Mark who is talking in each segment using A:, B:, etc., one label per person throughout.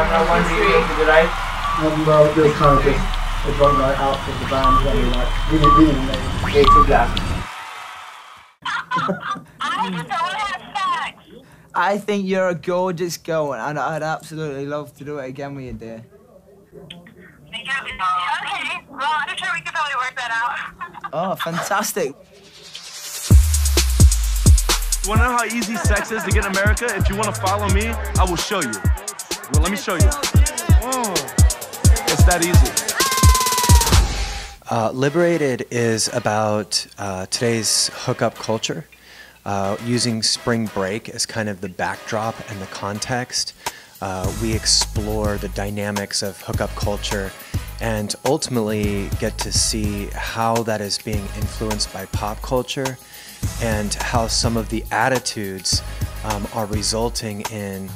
A: camera, one reading to the right.
B: Well, it was kind of just a run right out of the band, and like really amazing.
A: Okay, so black.
C: I think you're a gorgeous girl, and I'd absolutely love to do it again with you, dear.
D: Okay, well, I'm sure we could probably work that out.
C: Oh, fantastic.
E: You wanna know how easy sex is to get in America? If you wanna follow me, I will show you. Well, let me show you. It's that easy.
F: Liberated is about today's hookup culture, using spring break as kind of the backdrop and the context. We explore the dynamics of hookup culture and ultimately get to see how that is being influenced by pop culture and how some of the attitudes are resulting in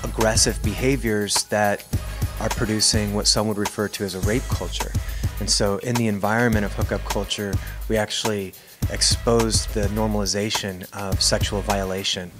F: aggressive behaviors that are producing what some would refer to as a rape culture. And so in the environment of hookup culture, we actually exposed the normalization of sexual violation.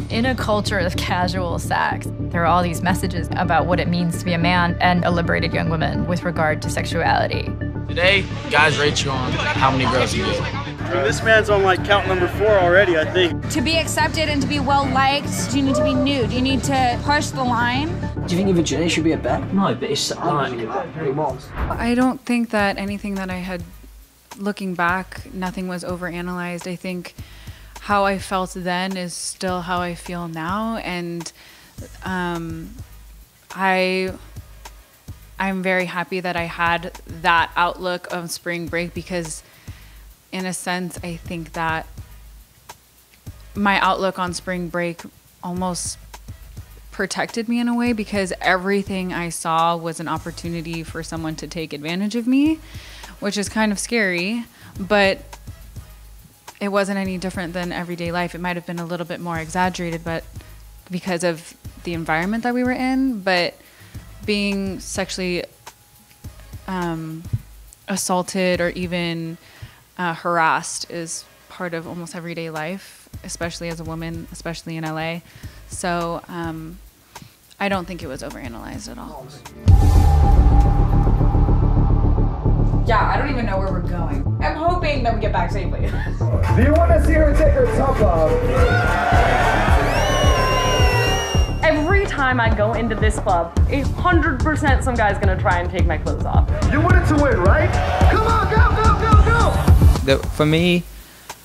G: In a culture of casual sex, there are all these messages about what it means to be a man and a liberated young woman with regard to sexuality.
H: Today, guys rate you on how many girls you get.
I: I mean, this man's on like count number 4 already, I think.
J: To be accepted and to be well-liked, you need to be nude. You need to push the line.
B: Do you think your virginity should be a bet?
A: No, but it's like...
B: It was.
K: I don't think that anything that I had, looking back, nothing was overanalyzed. I think how I felt then is still how I feel now, and I'm very happy that I had that outlook of spring break, because in a sense I think that my outlook on spring break almost protected me in a way, because everything I saw was an opportunity for someone to take advantage of me, which is kind of scary, but it wasn't any different than everyday life. It might have been a little bit more exaggerated, but because of the environment that we were in. But being sexually assaulted or even harassed is part of almost everyday life, especially as a woman, especially in LA. So I don't think it was overanalyzed at all.
L: Yeah, I don't even know where we're going. I'm hoping that we get back safely.
B: Do you want to see her take her top off?
L: Every time I go into this club, 100% some guy's gonna try and take my clothes off.
B: You wanted to win, right? Come on, go!
C: For me,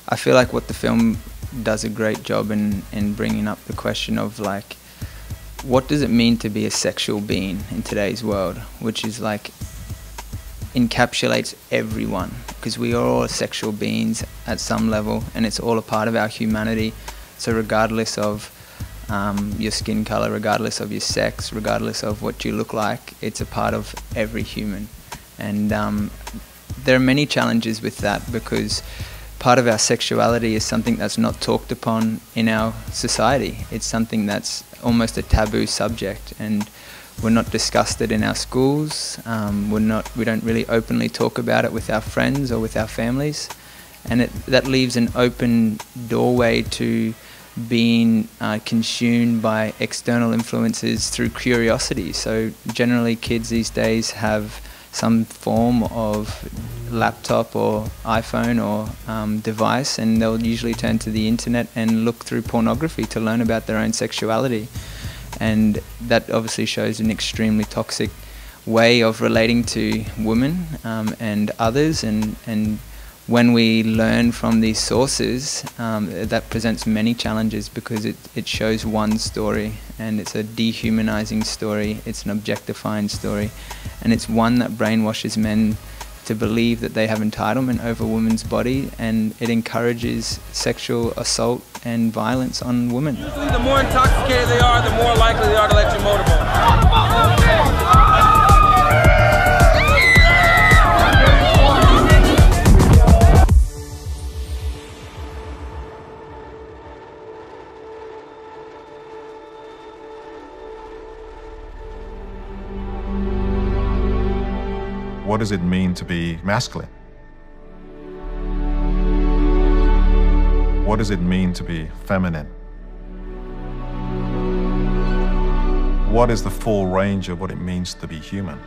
C: I feel like what the film does a great job in bringing up the question of like, what does it mean to be a sexual being in today's world, which is like encapsulates everyone, because we are all sexual beings at some level, and it's all a part of our humanity. So regardless of your skin color, regardless of your sex, regardless of what you look like, it's a part of every human. And there are many challenges with that, because part of our sexuality is something that's not talked upon in our society. It's something that's almost a taboo subject, and we're not discussed it in our schools. We don't really openly talk about it with our friends or with our families, and that leaves an open doorway to being consumed by external influences through curiosity. So generally kids these days have some form of laptop or iPhone or device, and they'll usually turn to the internet and look through pornography to learn about their own sexuality. And that obviously shows an extremely toxic way of relating to women and others, and when we learn from these sources, that presents many challenges, because it shows one story, and it's a dehumanizing story, it's an objectifying story, and it's one that brainwashes men to believe that they have entitlement over women's body, and it encourages sexual assault and violence on women.
H: The more intoxicated they are, the more likely they are to let you motorboat.
M: What does it mean to be masculine? What does it mean to be feminine? what is the full range of what it means to be human?